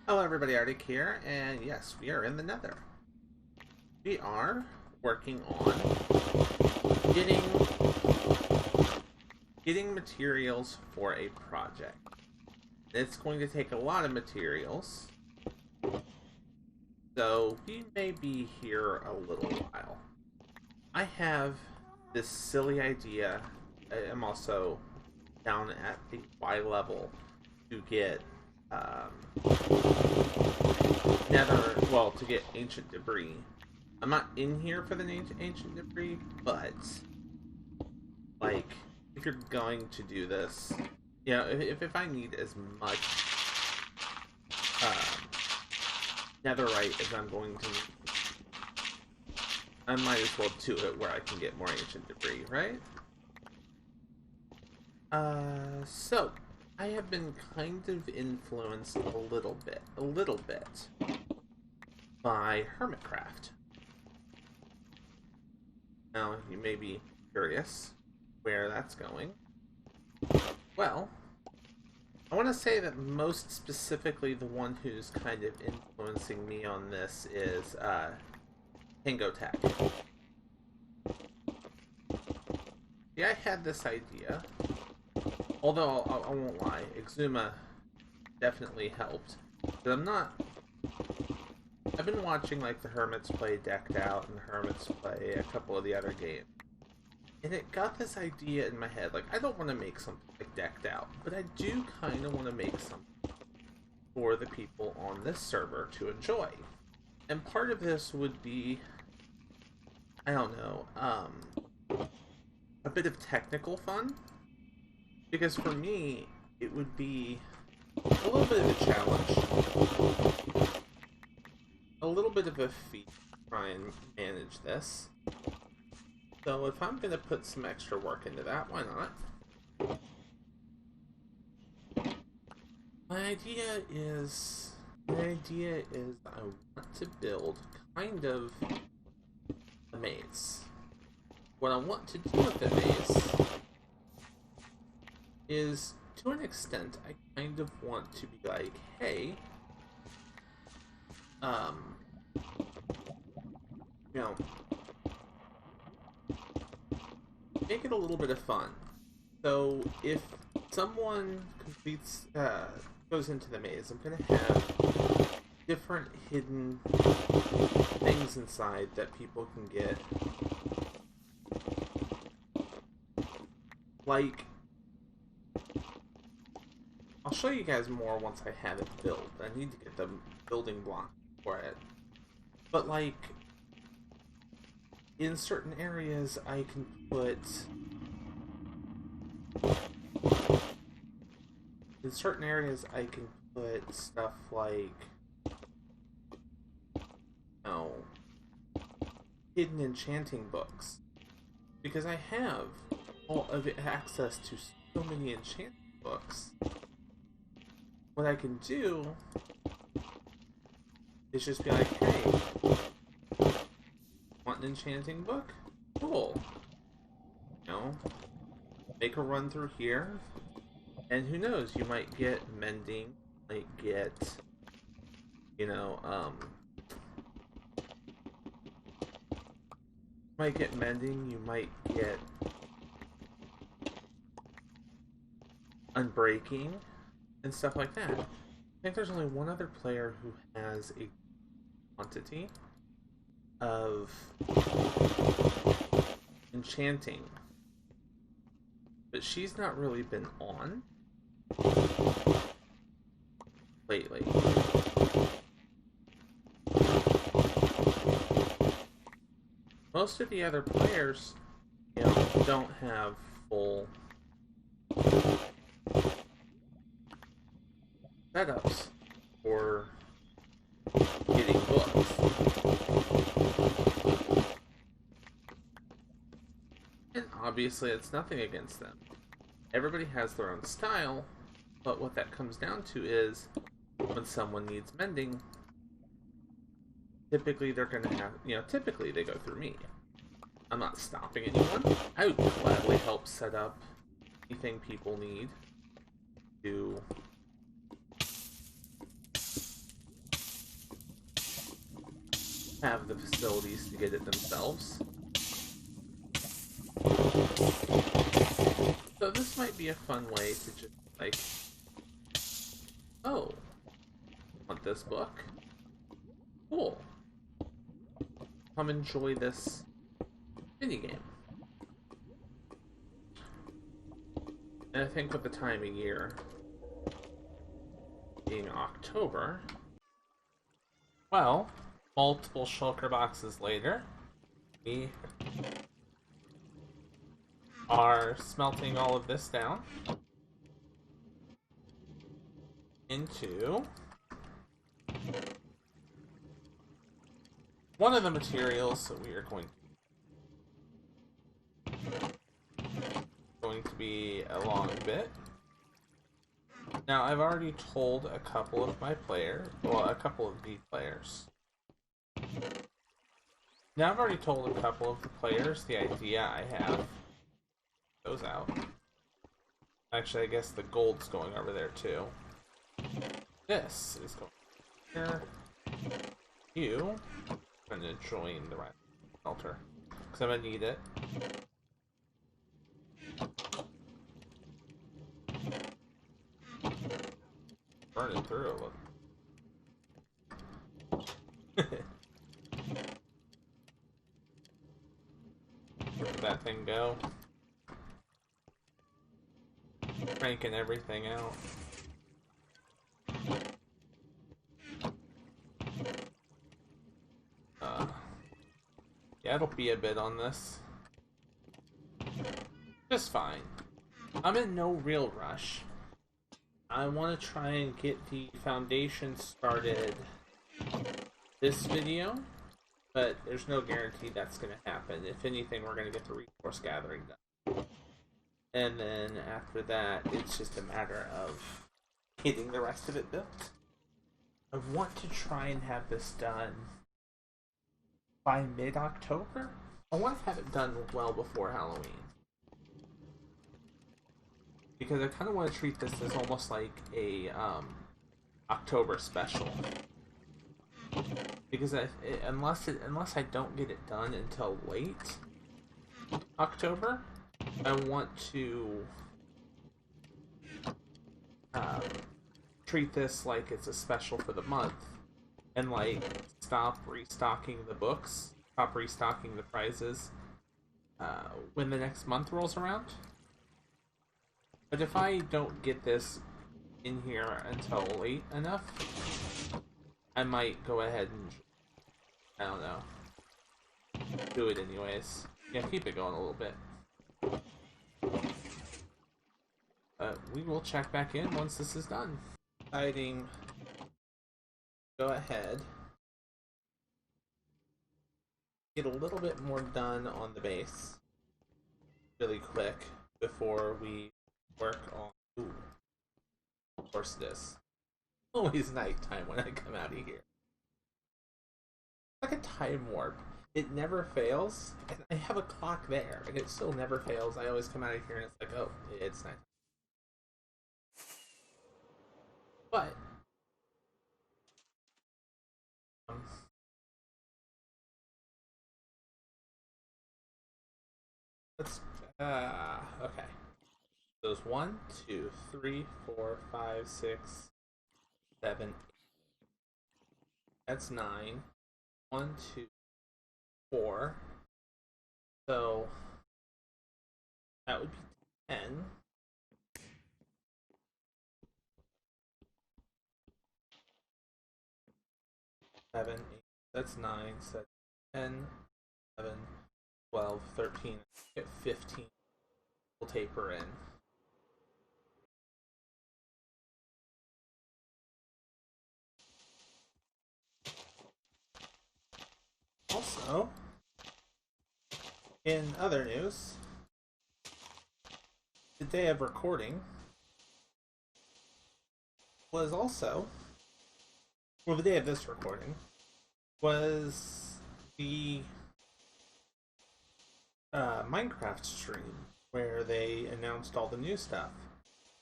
Hello everybody, Arctic here, and yes, we are in the Nether. We are working on getting materials for a project. It's going to take a lot of materials, so we may be here a little while. I have this silly idea. I'm also down at the Y level to get to get ancient debris. I'm not in here for the ancient debris, but like, if you're going to do this, you know, if I need as much netherite as I'm going to need, I might as well do it where I can get more ancient debris, right? So I have been kind of influenced a little bit by Hermitcraft. Now, you may be curious where that's going. Well, I want to say that most specifically the one who's kind of influencing me on this is Tango Tech. Yeah, I had this idea. Although, I won't lie, Exuma definitely helped. But I've been watching, like, the Hermits play Decked Out and the Hermits play a couple of the other games. And it got this idea in my head, like, I don't want to make something like Decked Out, but I do kind of want to make something for the people on this server to enjoy. And part of this would be, I don't know, a bit of technical fun. Because for me, it would be a little bit of a challenge, a little bit of a feat to try and manage this. So if I'm going to put some extra work into that, why not? My idea is I want to build kind of a maze. What I want to do with the maze is, to an extent, I kind of want to be like, hey, you know, make it a little bit of fun. So if someone completes, goes into the maze, I'm gonna have different hidden things inside that people can get. Like, I'll show you guys more once I have it built. I need to get the building block for it. But, like, in certain areas I can put... In certain areas I can put stuff like... Oh, hidden enchanting books. Because I have all of it access to so many enchanting books. What I can do is just be like, hey, want an enchanting book? Cool. You know, make a run through here, and who knows, you might get mending, might get, you know, you might get unbreaking, and stuff like that. I think there's only one other player who has a quantity of enchanting, but she's not really been on lately. Most of the other players, you know, don't have full setups for getting books. And obviously it's nothing against them. Everybody has their own style, but what that comes down to is when someone needs mending, typically they're going to have, you know, typically they go through me. I'm not stopping anyone. I would gladly help set up anything people need to have the facilities to get it themselves. So this might be a fun way to just, like, oh, want this book? Cool. Come enjoy this minigame. And I think with the time of year being October, well, multiple shulker boxes later, we are smelting all of this down into one of the materials that we are going to be a long bit. Now, I've already told a couple of my players, well, a couple of the players. Now, I've already told a couple of the players the idea I have. Goes out. Actually, I guess the gold's going over there too. This is going here. You are going to join the right smelter because I'm going to need it. Burning through a little. Where did that thing go? Cranking everything out. Yeah, it'll be a bit on this. Just fine. I'm in no real rush. I want to try and get the foundation started this video, but there's no guarantee that's going to happen. If anything, we're going to get the resource gathering done. And then after that, it's just a matter of getting the rest of it built. I want to try and have this done by mid-October. I want to have it done well before Halloween. Because I kind of want to treat this as almost like a October special. Because unless I don't get it done until late October, I want to treat this like it's a special for the month, and like stop restocking the books, stop restocking the prizes when the next month rolls around. But if I don't get this in here until late enough, I might go ahead and, I don't know, do it anyways. Yeah, keep it going a little bit. We will check back in once this is done. Deciding, go ahead, get a little bit more done on the base really quick before we work on. Ooh, of course it is. Always nighttime when I come out of here. It's like a time warp. It never fails, and I have a clock there, and it still never fails. I always come out of here and it's like, oh, it's night. But let's okay. Those 1, 2, 3, 4, 5, 6, 7, 8. That's 9. 1, 2, 4. So that would be 10. 7, 8. That's 9. So that's 10, 11, 12, 13. Get 15. We'll taper in. Also, in other news, the day of recording was also, well, the day of this recording was the Minecraft stream where they announced all the new stuff.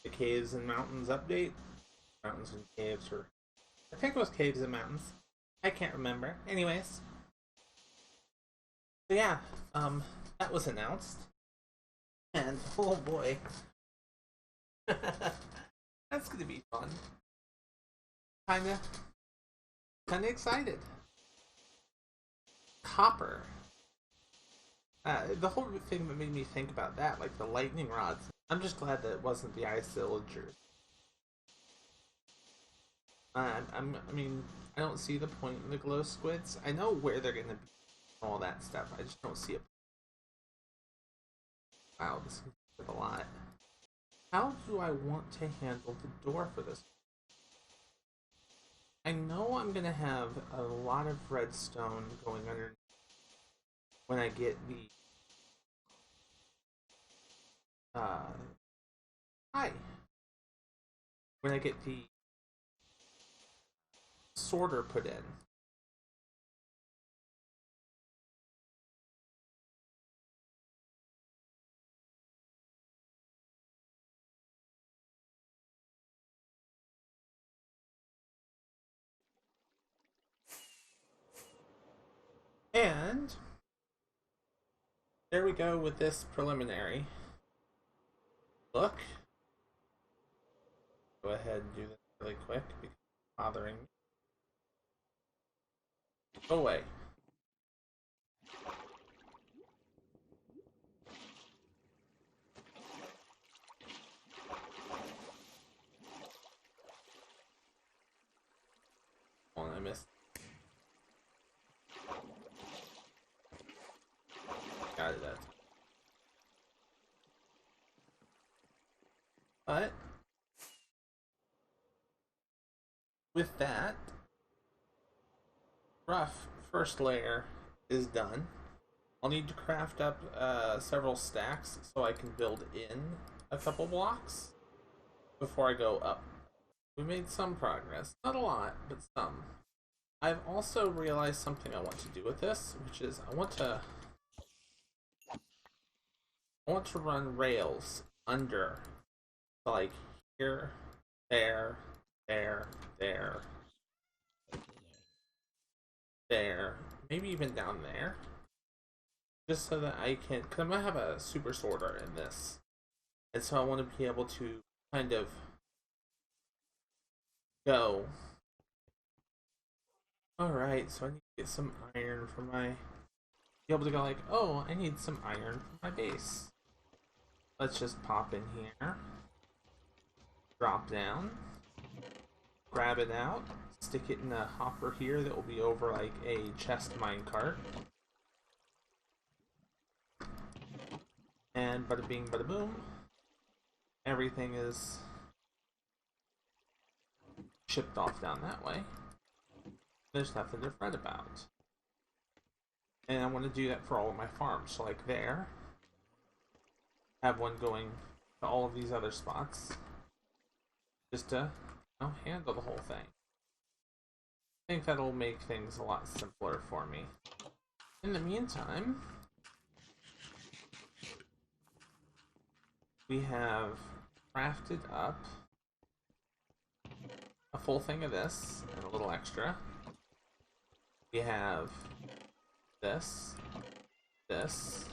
The Caves and Mountains update. Mountains and Caves, or I think it was Caves and Mountains. I can't remember. Anyways, So yeah, that was announced, and oh boy, that's gonna be fun. Kinda, kinda excited. Copper. The whole thing that made me think about that, like the lightning rods. I'm just glad that it wasn't the ice villagers. I mean, I don't see the point in the glow squids. I know where they're gonna be, all that stuff. I just don't see it. Wow, this is a lot. How do I want to handle the door for this? I know I'm gonna have a lot of redstone going under when I get the uh hi when I get the sorter put in. And there we go with this preliminary look. Go ahead and do this really quick because it's bothering me. Go away. Hold on, I missed. Got it. But with that, rough first layer is done. I'll need to craft up several stacks so I can build in a couple blocks before I go up. We made some progress. Not a lot, but some. I've also realized something I want to do with this, which is I want to run rails under, like here, there, there, there, there, maybe even down there, just so that I can, because I'm gonna have a super sorter in this, and so I want to be able to kind of go. All right, so I need to get some iron for my, be able to go like, oh, I need some iron for my base. Let's just pop in here, drop down, grab it out, stick it in a hopper here that will be over like a chest minecart. And bada bing, bada boom. Everything is shipped off down that way. There's nothing to fret about. And I want to do that for all of my farms. So like there, have one going to all of these other spots. Just to, you know, handle the whole thing. I think that'll make things a lot simpler for me. In the meantime, we have crafted up a full thing of this and a little extra. We have this, this.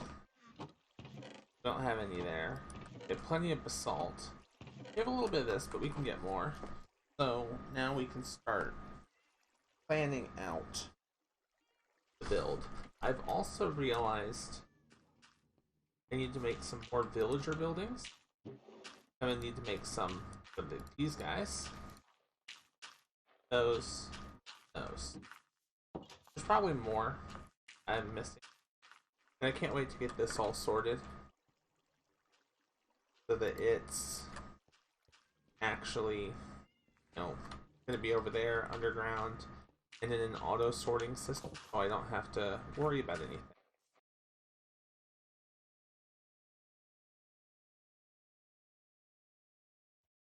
Don't have any there. We have plenty of basalt. We have a little bit of this, but we can get more. So now we can start planning out the build. I've also realized I need to make some more villager buildings. I'm gonna need to make some of these guys. Those. There's probably more I'm missing. And I can't wait to get this all sorted so that it's actually, you know, gonna be over there underground and in an auto sorting system, so I don't have to worry about anything.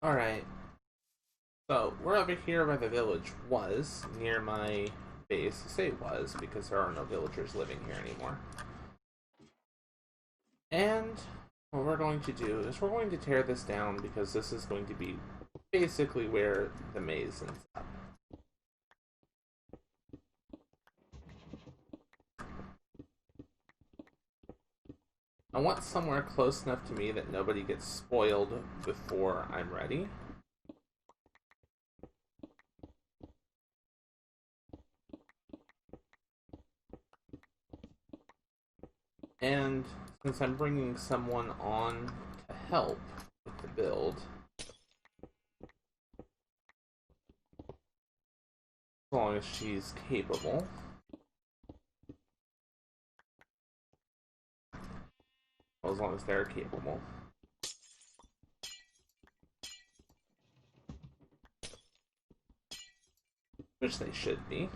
Alright, so we're over here where the village was, near my base. I say was because there are no villagers living here anymore. And what we're going to do is we're going to tear this down because this is going to be basically where the maze ends up. I want somewhere close enough to me that nobody gets spoiled before I'm ready. And since I'm bringing someone on to help with the build, as long as she's capable, well, as long as they're capable, which they should be.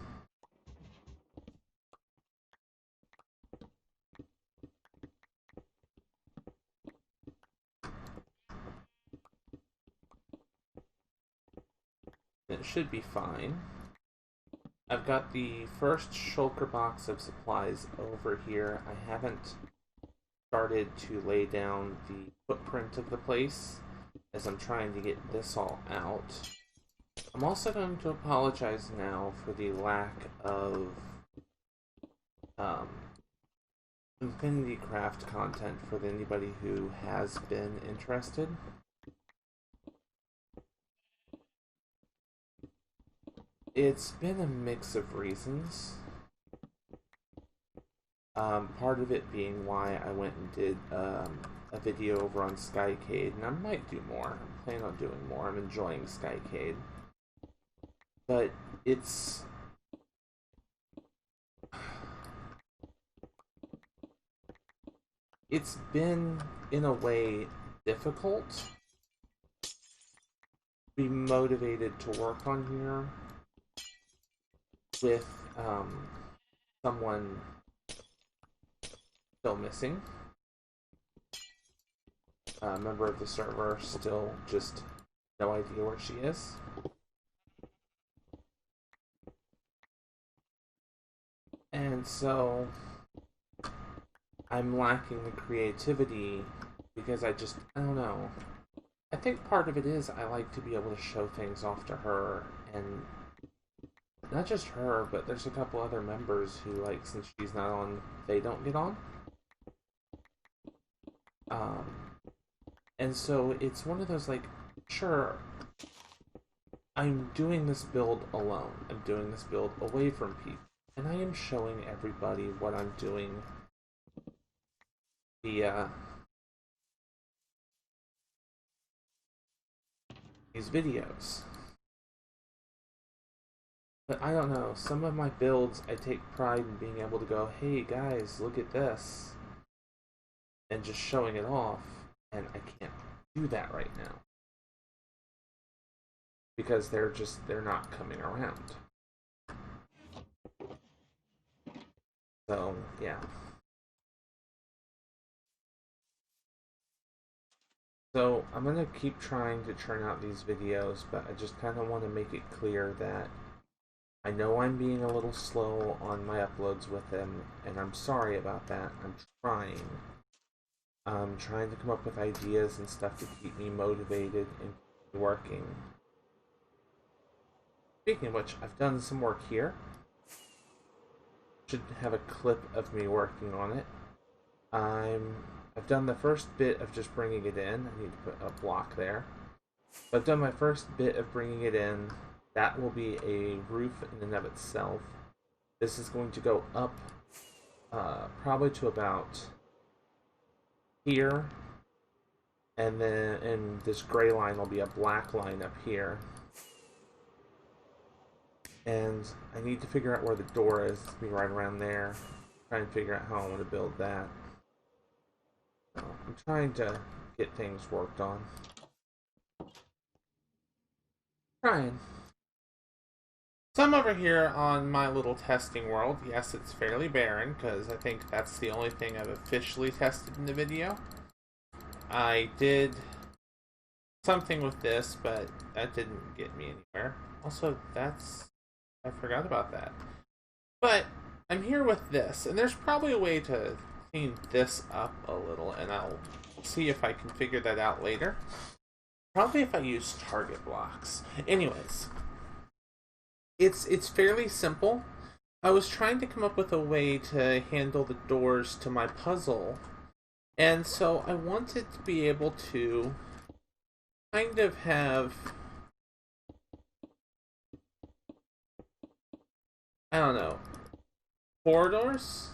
It should be fine. I've got the first shulker box of supplies over here. I haven't started to lay down the footprint of the place as I'm trying to get this all out. I'm also going to apologize now for the lack of Infinity Craft content for anybody who has been interested. It's been a mix of reasons. Part of it being why I went and did a video over on Skycade, and I might do more. I'm planning on doing more. I'm enjoying Skycade. But it's been, in a way, difficult to be motivated to work on here with someone still missing. A member of the server still just no idea where she is. And so I'm lacking the creativity because I don't know. I think part of it is I like to be able to show things off to her, and not just her, but there's a couple other members who, like, since she's not on, they don't get on. And so it's one of those, like, sure, I'm doing this build alone. I'm doing this build away from people. And I am showing everybody what I'm doing via these videos. But I don't know, some of my builds I take pride in being able to go, hey guys, look at this, and just showing it off, and I can't do that right now. Because they're not coming around. So, yeah. So, I'm going to keep trying to churn out these videos, but I just kind of want to make it clear that I know I'm being a little slow on my uploads with them, and I'm sorry about that. I'm trying. I'm trying to come up with ideas and stuff to keep me motivated and working. Speaking of which, I've done some work here. Should have a clip of me working on it. I've done the first bit of just bringing it in. I need to put a block there. But I've done my first bit of bringing it in. That will be a roof in and of itself. This is going to go up probably to about here. And then this gray line will be a black line up here. And I need to figure out where the door is. It's going to be right around there. Try and figure out how I want to build that. So I'm trying to get things worked on. Trying. So I'm over here on my little testing world. Yes, it's fairly barren, because I think that's the only thing I've officially tested in the video. I did something with this, but that didn't get me anywhere. Also, I forgot about that. But I'm here with this, and there's probably a way to clean this up a little, and I'll see if I can figure that out later. Probably if I use target blocks. Anyways, it's fairly simple. I was trying to come up with a way to handle the doors to my puzzle And so I wanted to be able to kind of have, I don't know, corridors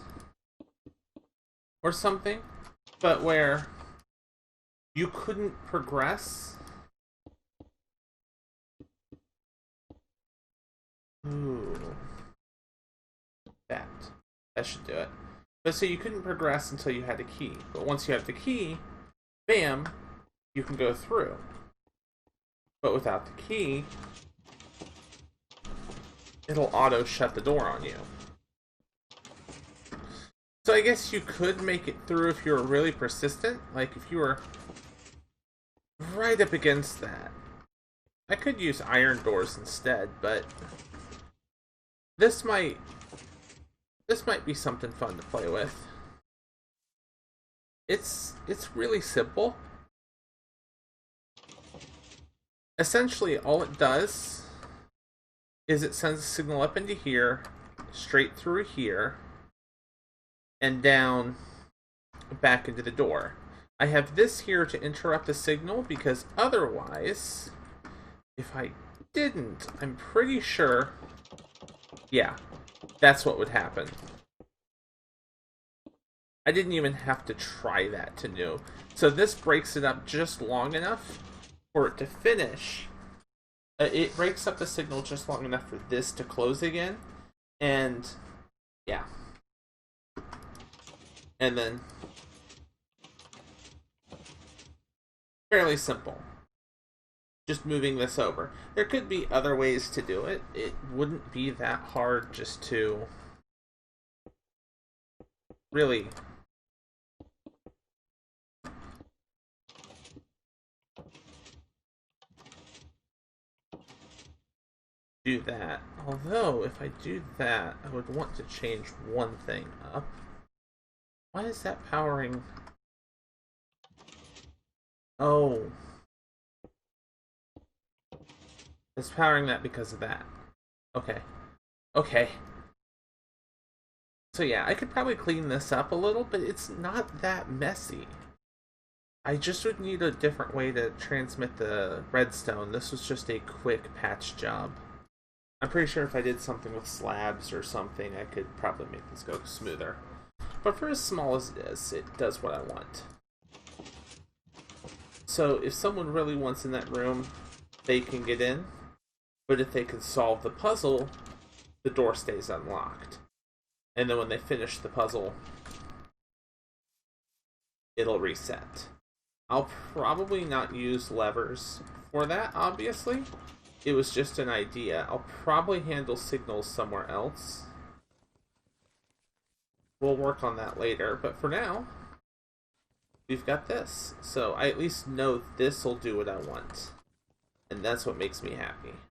or something, but where you couldn't progress. Ooh. That should do it. But so you couldn't progress until you had a key. But once you have the key, bam, you can go through. But without the key, it'll auto shut the door on you. So I guess you could make it through if you were really persistent. Like if you were right up against that. I could use iron doors instead, but this might be something fun to play with. It's really simple. Essentially, all it does is it sends a signal up into here, straight through here, and down back into the door. I have this here to interrupt the signal because otherwise, if I didn't, I'm pretty sure, yeah, that's what would happen. I didn't even have to try that to know. So this breaks it up just long enough for it to finish. It breaks up the signal just long enough for this to close again. And, yeah. And then, fairly simple. Just moving this over. There could be other ways to do it. It wouldn't be that hard just to really do that. Although, if I do that, I would want to change one thing up. Why is that powering? Oh. It's powering that because of that. Okay. Okay. So yeah, I could probably clean this up a little, but it's not that messy. I just would need a different way to transmit the redstone. This was just a quick patch job. I'm pretty sure if I did something with slabs or something, I could probably make this go smoother. But for as small as it is, it does what I want. So if someone really wants in that room, they can get in. But if they can solve the puzzle, the door stays unlocked. And then when they finish the puzzle, it'll reset. I'll probably not use levers for that, obviously. It was just an idea. I'll probably handle signals somewhere else. We'll work on that later, but for now, we've got this. So I at least know this will do what I want. And that's what makes me happy.